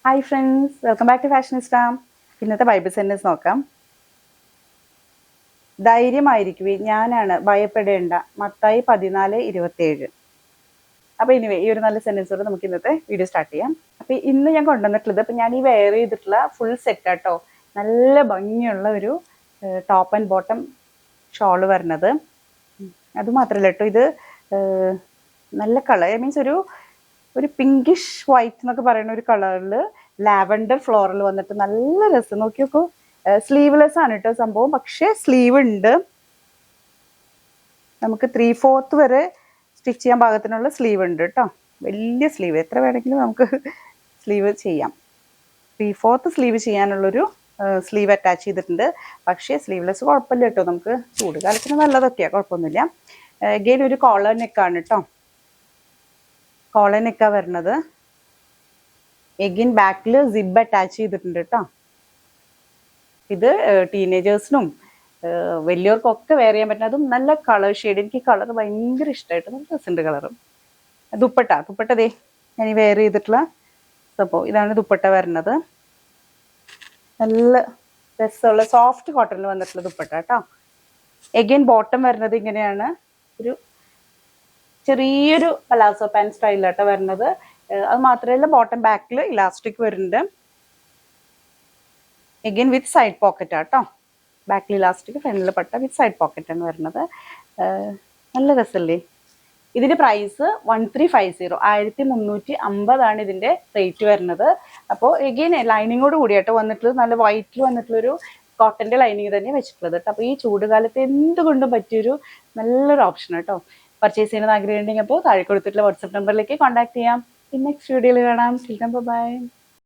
Hi friends, welcome back to Fashionista. ഇന്നത്തെ Bible sentence നോക്കാം. ധൈര്യമായിരിക്കുവേ, ഞാനാണ്, ഭയപ്പെടേണ്ട. മത്തായി 14:27. അപ്പോൾ ഇനിവേ ഈ ഒരു നല്ല സെന്റൻസോടെ നമുക്ക് ഇന്നത്തെ വീഡിയോ സ്റ്റാർട്ട് ചെയ്യാം. അപ്പോൾ ഇന്ന് ഞാൻ കൊണ്ടുവന്നിട്ടുള്ളത്, ഇപ്പം ഞാൻ ഈ വെയർ ചെയ്തിട്ടുള്ള ഫുൾ സെറ്റ് ആട്ടോ. നല്ല ഭംഗിയുള്ള ഒരു ടോപ്പ് ആൻഡ് ബോട്ടം ഷോള് വരുന്നത്. അതുമാത്രമല്ല കേട്ടോ, ഇത് നല്ല കളർ മീൻസ് ഒരു പിങ്കിഷ് വൈറ്റ് എന്നൊക്കെ പറയുന്ന ഒരു കളറിൽ ലാവൻഡർ ഫ്ലോറൽ വന്നിട്ട് നല്ല രസം. നോക്കി നോക്കൂ, സ്ലീവ്ലെസ് ആണ് കേട്ടോ സംഭവം, പക്ഷേ സ്ലീവ് ഉണ്ട്. നമുക്ക് 3/4 വരെ സ്റ്റിച്ച് ചെയ്യാൻ പാകത്തിനുള്ള സ്ലീവ് ഉണ്ട് കേട്ടോ. വലിയ സ്ലീവ്, എത്ര വേണമെങ്കിലും നമുക്ക് സ്ലീവ് ചെയ്യാം. 3/4 സ്ലീവ് ചെയ്യാനുള്ളൊരു സ്ലീവ് അറ്റാച്ച് ചെയ്തിട്ടുണ്ട്. പക്ഷേ സ്ലീവ്ലെസ് കുഴപ്പമില്ല കേട്ടോ, നമുക്ക് ചൂട് കാലത്തിന് നല്ലതൊക്കെയാണ്, കുഴപ്പമൊന്നുമില്ല. എഗെയിൻ ഒരു കോളർ നെക്കാണ് കേട്ടോ, കോളർ നെക്കാണ് വരുന്നത്. എഗെയിൻ ബാക്കിൽ സിബ് അറ്റാച്ച് ചെയ്തിട്ടുണ്ട് കേട്ടോ. ഇത് ടീനേജേഴ്സിനും വലിയവർക്കൊക്കെ വെയർ ചെയ്യാൻ പറ്റുന്ന, അതും നല്ല കളർ ഷെയ്ഡ്. എനിക്ക് കളർ ഭയങ്കര ഇഷ്ടമായിട്ട്, നല്ല രസമുണ്ട് കളറും. ദുപ്പട്ട ദേ ഞാൻ ഈ വെയർ ചെയ്തിട്ടുള്ള സംഭവം ഇതാണ് ദുപ്പട്ട വരുന്നത്. നല്ല രസമുള്ള സോഫ്റ്റ് കോട്ടണിൽ വന്നിട്ടുള്ള ദുപ്പട്ട കേട്ടോ. എഗെയിൻ ബോട്ടം വരുന്നത് ഇങ്ങനെയാണ്, ഒരു ചെറിയൊരു പലാസോ പാൻറ് സ്റ്റൈലാട്ടോ വരുന്നത്. അത് മാത്രമല്ല ബോട്ടം ബാക്കിൽ ഇലാസ്റ്റിക് വരുന്നുണ്ട്. എഗെയിൻ വിത്ത് സൈഡ് പോക്കറ്റ് ആട്ടോ. ബാക്കിൽ ഇലാസ്റ്റിക്, ഫ്രണ്ടിൽ പട്ട വിത്ത് സൈഡ് പോക്കറ്റാണ് വരുന്നത്. നല്ല രസമല്ലേ. ഇതിൻ്റെ പ്രൈസ് 1350, 1350 ഇതിൻ്റെ റേറ്റ് വരുന്നത്. അപ്പോൾ എഗെയിൻ ലൈനിങ്ങോട് കൂടിയാട്ടോ വന്നിട്ടുള്ളത്. നല്ല വൈറ്റിൽ വന്നിട്ടുള്ളൊരു കോട്ടൻ്റെ ലൈനിങ് തന്നെ വെച്ചിട്ടുള്ളത് കേട്ടോ. അപ്പോൾ ഈ ചൂടുകാലത്ത് എന്തുകൊണ്ടും പറ്റിയൊരു നല്ലൊരു ഓപ്ഷൻ കേട്ടോ. പർച്ചേസ് ചെയ്യണമെന്ന് ആഗ്രഹമുണ്ടെങ്കിൽ അപ്പോൾ താഴെ കൊടുത്തിട്ടുള്ള വാട്സപ്പ് നമ്പറിലേക്ക് കോൺടാക്ട് ചെയ്യാം. നെക്സ്റ്റ് വീഡിയോയിൽ കാണാം. ബൈ.